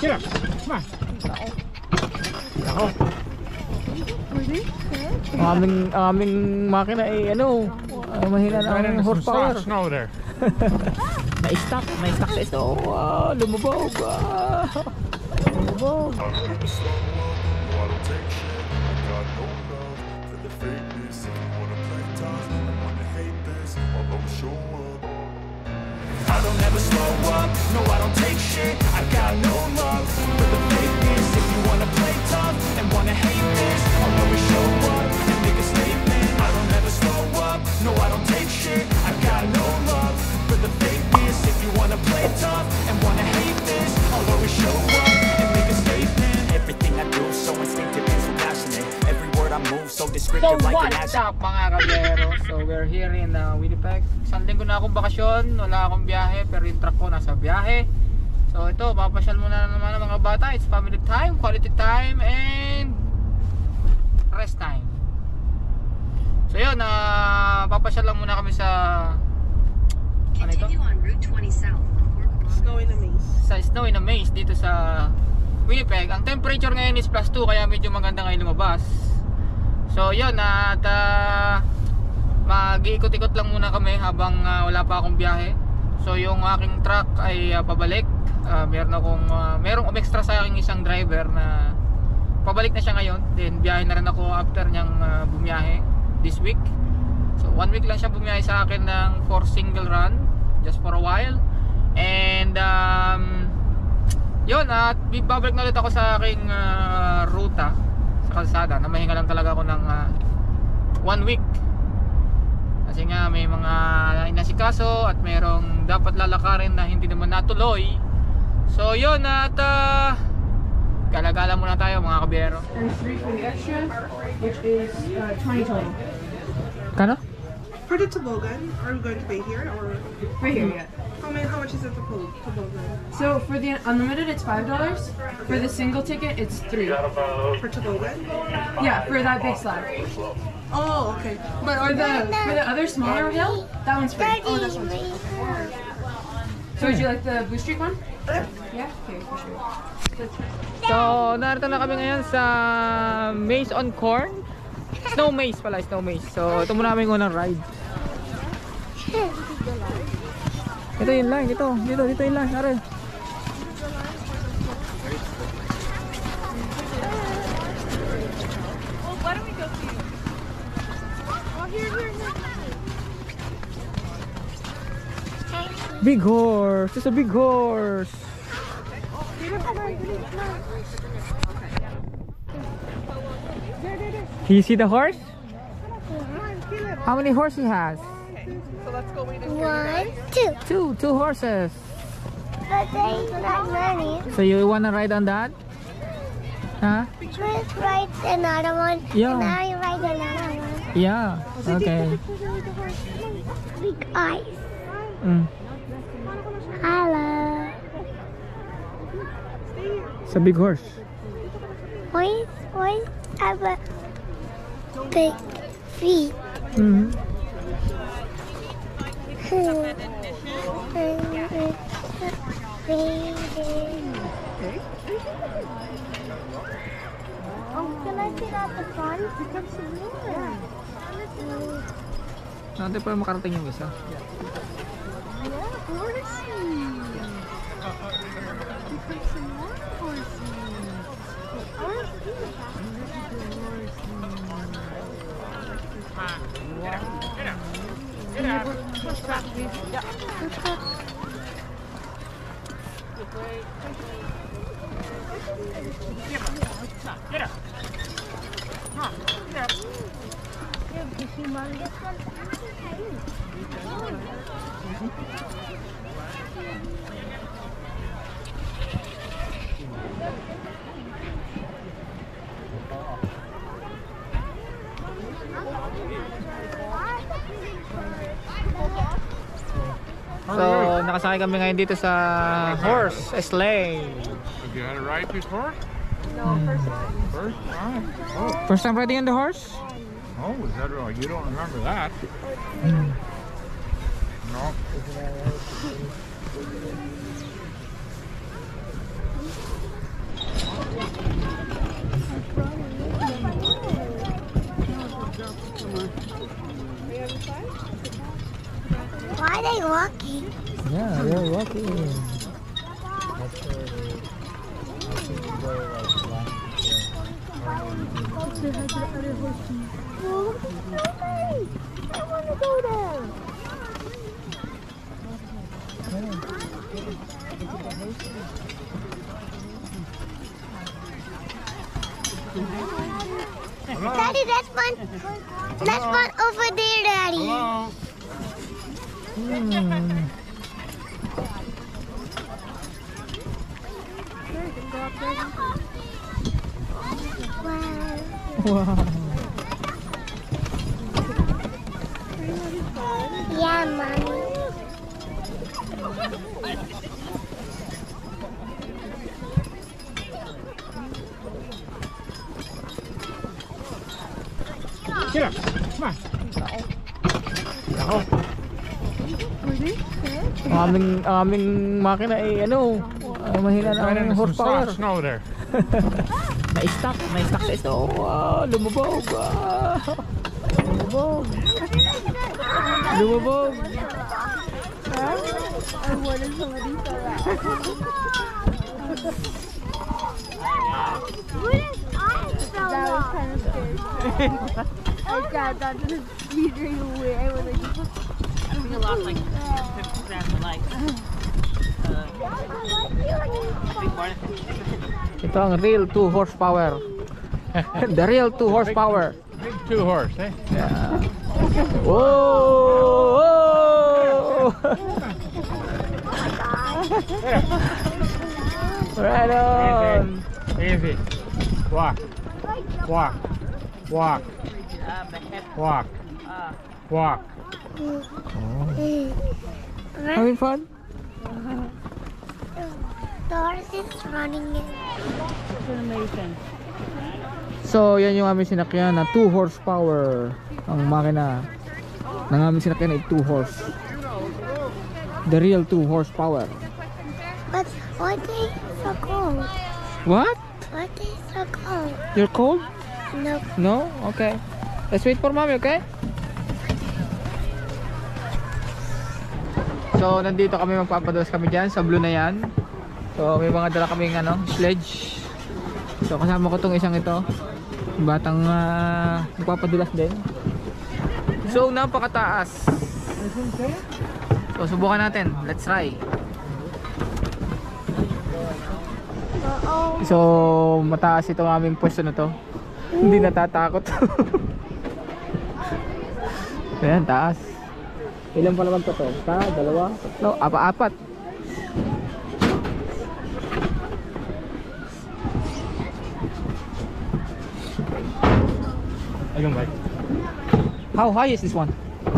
Get up. Come on. Ako. Aming makina ay ano, mahina na ang horsepower. Snow there. Na-stuck sa ito. Lumubog. Lumubog. I don't ever slow up, no I don't take shit. I got no love for the fakeness. If you wanna play tough and wanna hate this, I'll always show up and make a statement. I don't ever slow up, no I don't take shit. I got no love for the fakeness. If you wanna play tough and wanna hate this, I'll always show up and make a statement. Everything I do so instinctive and so passionate. Every word I move so descriptive like an what's up mga kabiyero? So we're here in Winnipeg. Isang linggo na akong bakasyon, wala akong biyahe, pero yung truck ko nasa biyahe. So ito, papasyal muna naman ng mga bata. It's family time, quality time, and rest time. So yun, papasyal lang muna kami sa ano ito? Snow in a maze. Sa Snow in a Maze dito sa Winnipeg. Ang temperature ngayon is +2, kaya medyo maganda ngayon lumabas. So yun, at mag-iikot-ikot lang muna kami habang wala pa akong biyahe. So yung aking truck ay pabalik. Merong umextra sa aking isang driver na pabalik na siya ngayon. Then biyahe na rin ako after niyang bumiyahe this week. So 1 week lang siya bumiyahe sa akin ng for single run, just for a while. And yun, at babalik na ulit ako sa aking ruta sa kalsada. Na mahinga lang talaga ako ng 1 week. Kasi nga may mga inasikaso at merong dapat lalakarin na hindi naman natuloy. So yun, at gala-gala muna tayo mga kabiyero. And 3 for the extra, which is 20 total. Kano? For the toboggan, are we going to pay here or Right here, yeah. how much is the toboggan? So for the unlimited, it's $5. For the single ticket, it's $3. For toboggan? Yeah, for that big slab. Oh, okay. But for the other smaller hill, that one's free. Oh, that's one. So would you like the Blue Streak one? Yeah. Okay, for sure. So narito na kami ngayon sa Maze on Corn. Snow Maze pala, Snow Maze. So ito muna namin unang ride. Ito yung line, dito yung line, are. Big horse, it's a big horse. Can you see the horse? How many horses he has? So let's go wait. 1, 2. Two horses. But they not running. So you wanna ride on that? Huh? First ride another one. Yeah. And now you ride another one. Yeah. Okay. Big eyes. Mm. Hello. It's a big horse. Boys have a big feet. Mm-hmm. Oh, can I sit at the front? Because Natin pa makarating yung isa. So, nakasakay kami ngayon dito sa horse sleigh. Have you had a ride before? No, first time. First time? Oh, First time riding on the horse? oh, is that right? You don't remember that? No. Yeah, you're walking. I want to go there. Daddy, that's fun. That's fun over there, Daddy. Hello. Wow. Yeah, Mommy. Get up. Come on. Ako. Aming makina ay ano, mahina na Right ang into some horsepower. soft snow there. Na-stuck sa ito. Wow, lumubog. Wow. Lumubog. Lumubog. I wanted somebody to that. What if I fell That was off? kind of scary. I got that to speeding away. I was like, I think I lost like 50% of life. Ito ang real 2 horsepower. The real 2 horsepower. Big 2 horse, eh? Yeah. Whoa! Whoa! Right on. Easy. Walk. Walk. Walk. Walk. Walk. Having fun? Doris is running in. So, yan yung aming sinakyan na 2 horsepower. Ang makina ng aming sinakyan ay 2 horse. The real 2 horsepower. But what is so cold? What? What is so cold? You're cold? No. No? Okay. Let's wait for mommy, okay? So, nandito kami, magpapadulas kami dyan sa blue na yan. So, may mga dala kaming ano, sledge. So, kasama ko tong isang ito. Batang magpapadulas din. So, napakataas. So, subukan natin. Let's try. So, mataas itong aming pwesto na to. Hindi natatakot. Ayan, taas. Ilan pa naman to? Isa, dalawa, tatlo, apat. Ayun, Mike. How high is this one?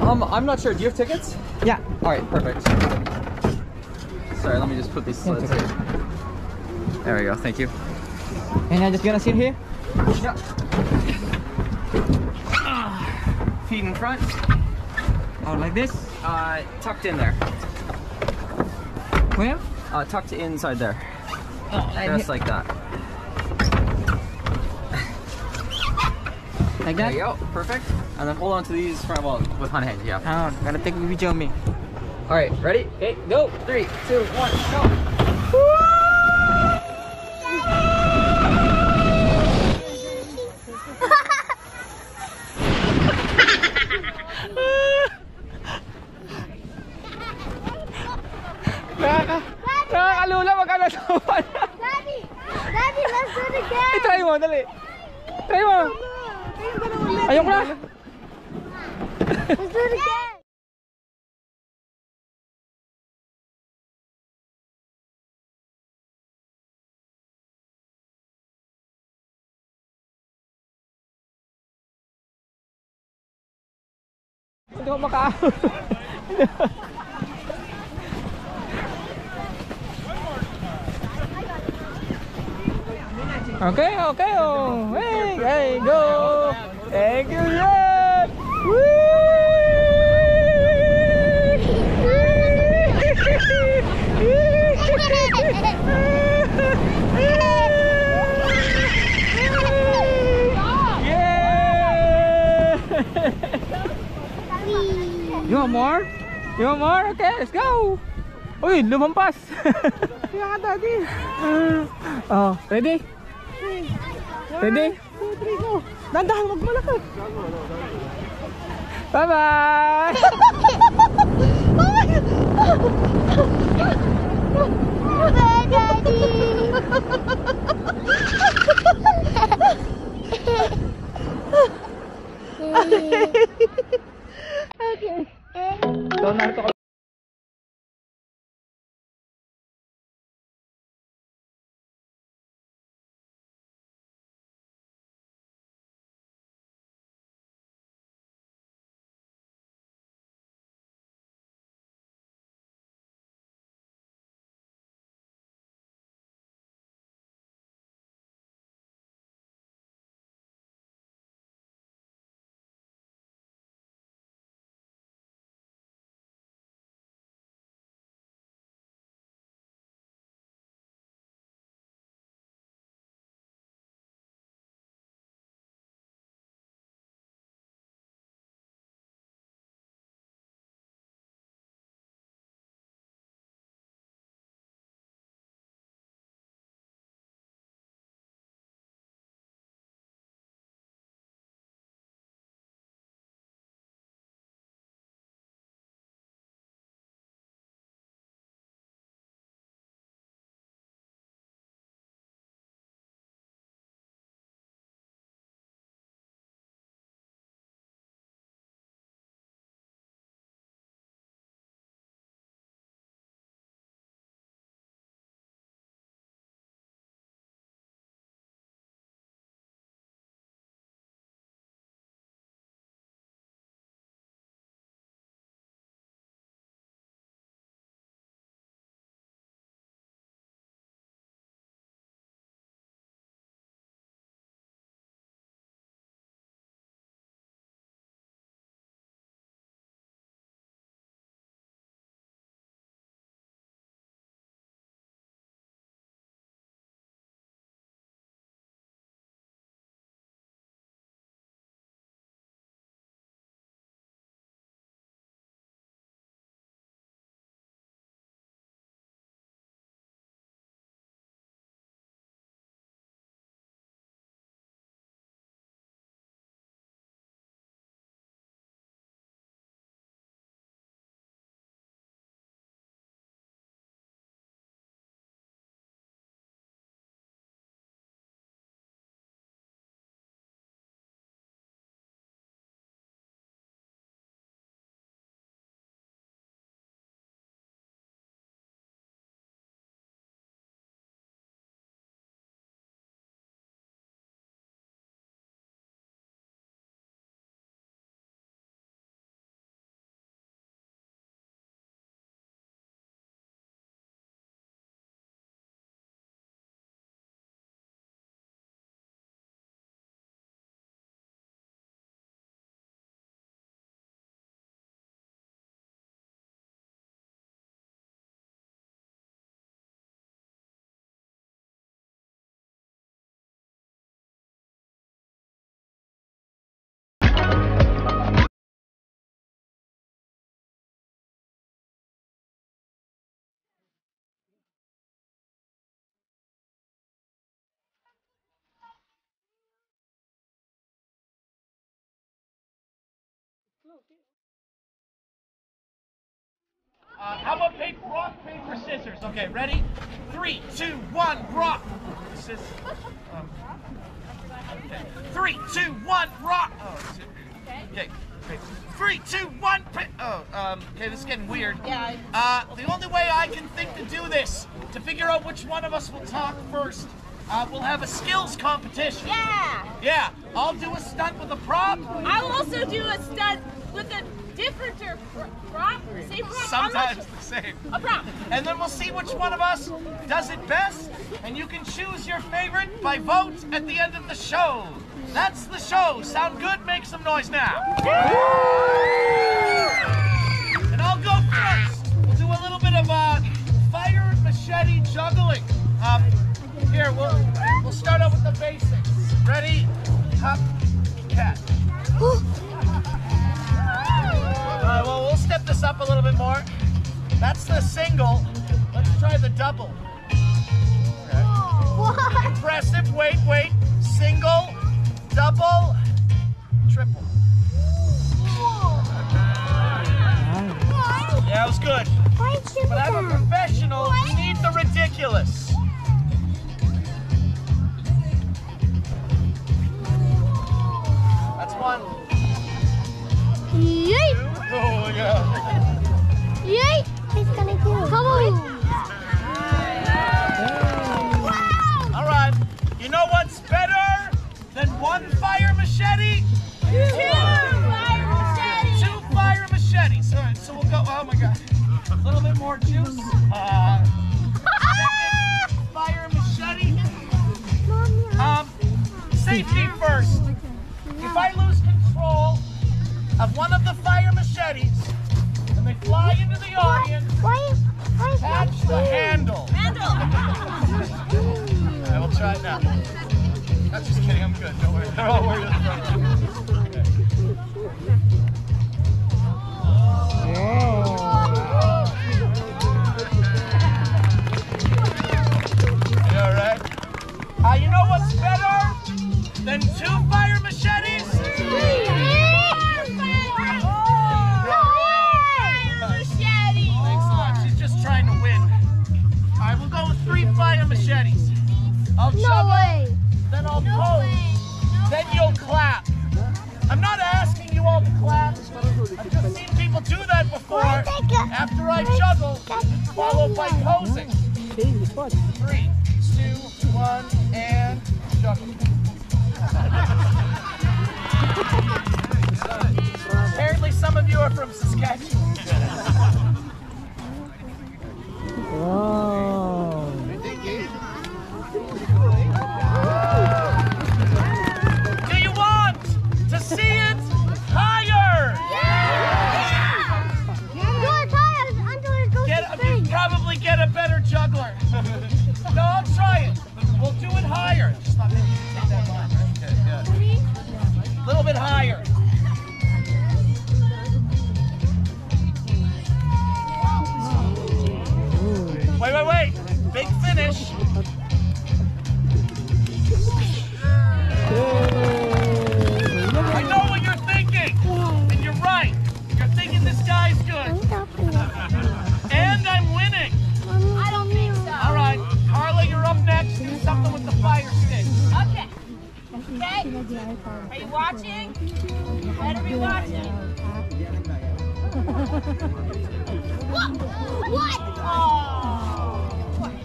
I'm not sure. Do you have tickets? Yeah. All right, perfect. Sorry, let me just put these sleds okay. here. There we go. Thank you. And I'm just gonna sit here. Yeah. Feet in front. Oh, like this? Tucked in there. Where? Tucked inside there. Oh, Just like that. like There that? you go. Perfect. And then hold on to these front wall with one hand. Yeah. Oh, gotta take a video of me. All right. Ready? Okay, go! 3, 2, 1, go. Nakakalula magkalasapan. Daddy! Daddy, let's do it again! Try mo, dali. Try mo. Ayok na. Let's do it again! Hindi ko makaahon. Okay, okay, oh. Hey, hey, go. Thank you, Jen. You want more? You want more? Okay, let's go. Uy, lumampas. Kaya nga, Daddy. Oh, ready? Ready? 2, 3, go. Dandahan, wag malakad. Bye-bye! Bye, Daddy. Okay. So, narito ko. How about rock, paper, scissors? Okay, ready? 3, 2, 1, rock. Scissors. Okay. 3, 2, 1, rock. Oh, okay. 3, 2, 1. Okay, this is getting weird. Yeah. The only way I can think to do this, to figure out which one of us will talk first, we'll have a skills competition. Yeah. Yeah. I'll do a stunt with a prop. I'll also do a stunt with a different prop. Same prop. Sometimes the same. A prop. And then we'll see which one of us does it best, and you can choose your favorite by vote at the end of the show. That's the show. Sound good? Make some noise now. And I'll go first. We'll do a little bit of fire and machete juggling. Here, we'll start out with the basics. Ready? Hop, catch. Well, we'll step this up a little bit more. That's the single. the double. What? Impressive. Wait. Single, double, triple. Yeah, that was good. But I'm a professional. We need the ridiculous. That's one. Yay! Oh, yeah. Yay! He's gonna do it. Come on. All right. You know what's better than one fire machete? Two fire machetes. Two fire machetes. All right, so we'll go. Oh my God. A little bit more juice. Second fire machete. Safety first. If I lose control of one of the fire machetes and they fly into the audience, catch the handle. I will try it now. I'm just kidding. I'm good. Don't worry. They're all worried about it. All right. You know what's better than two fire machetes? Thanks a lot. She's just trying to win. All right, we'll go with 3 fire machetes. I'll juggle, then I'll pose, then you'll clap. I'm not asking you all to clap. I've just seen people do that before. After I juggle, followed by posing. 3, 2, 1, and juggle. Apparently some of you are from Saskatchewan. Wow. Do you want to see it higher? You probably get a better juggler. No, I'll try it. We'll do it higher. Just not maybe take that line. Okay, good. A little bit higher. Wait. Big finish. I know what you're thinking. And you're right. You're thinking this guy's good. And I'm winning. I don't think so. All right. Carla, you're up next. Do something with the fire stick. Okay. Okay. Are you watching? You better be watching. What? Oh. One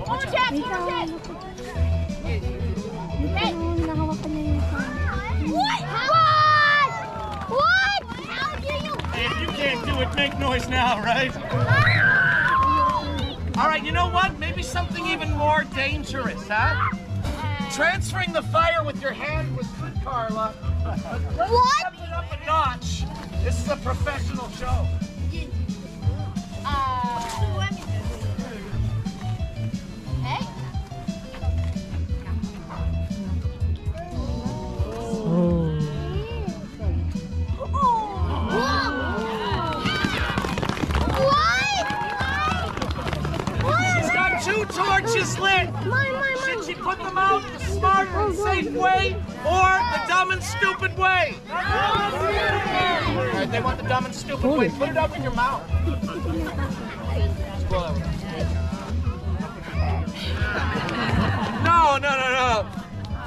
more chance. Okay. What? How do you? Hey, if you can't do it, make noise now, right? All right, you know what? Maybe something even more dangerous, huh? Transferring the fire with your hand was good, Carla. But let's step it up a notch. This is a professional show. Hey. She's got 2 torches lit. Should she put them out the smart and safe way or the dumb and stupid way? All right, they want the dumb and stupid way. Put it up in your mouth. Just blow that one. No.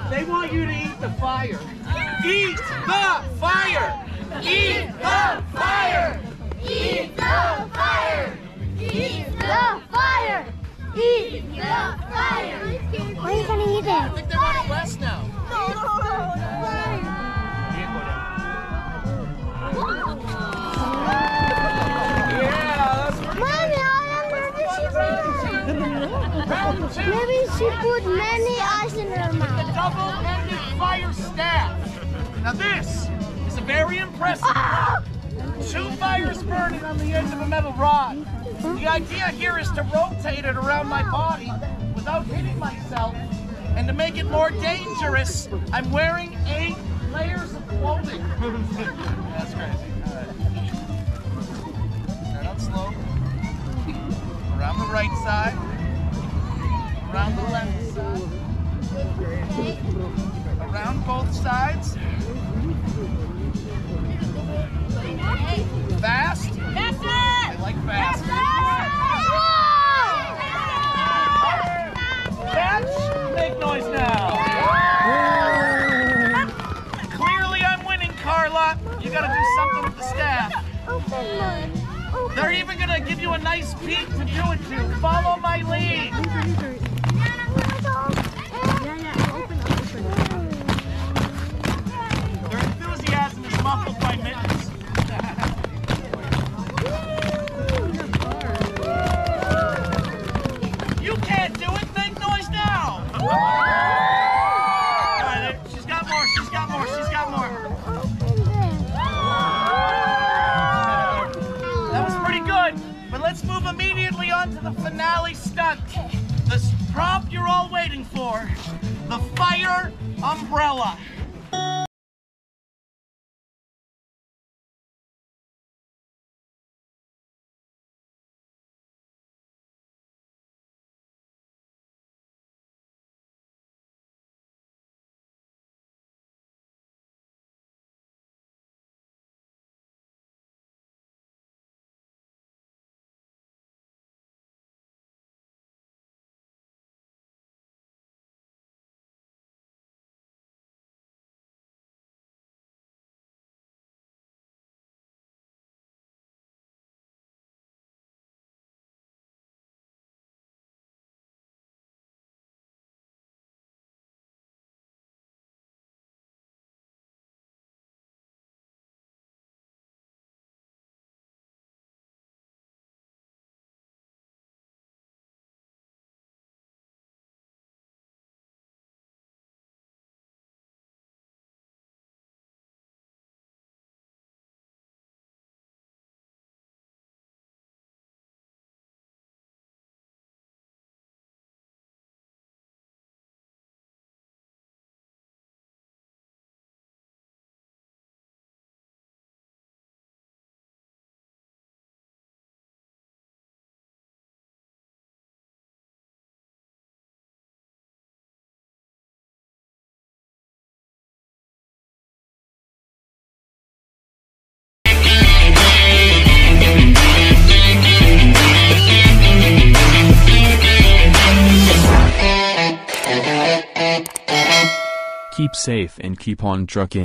They want you to eat the fire. Eat the fire! Eat the fire! Eat the fire! Eat the fire! Eat the fire! Why are you gonna eat I it? think they want it less now. Mommy, maybe she put many eyes in her The mouth. double-ended fire staff. Now this is a very impressive rod. 2 fires burning on the end of a metal rod. The idea here is to rotate it around my body without hitting myself. And to make it more dangerous, I'm wearing 8 layers of clothing. That's crazy. All right. Start out slow. Around the right side. Around the left side. Around both sides. Fast. I like fast. Catch. Make noise now. Clearly I'm winning, Carla. You gotta do something with the staff. They're even gonna give you a nice beat to do it to. Follow my lead. Their enthusiasm is muffled by mittens. You can't do it. Make noise now. All right, she's got more. She's got more. She's got more. That was pretty good. But let's move immediately on to the finale stunt. The prop you're all waiting for. The fire umbrella. Keep safe and keep on trucking.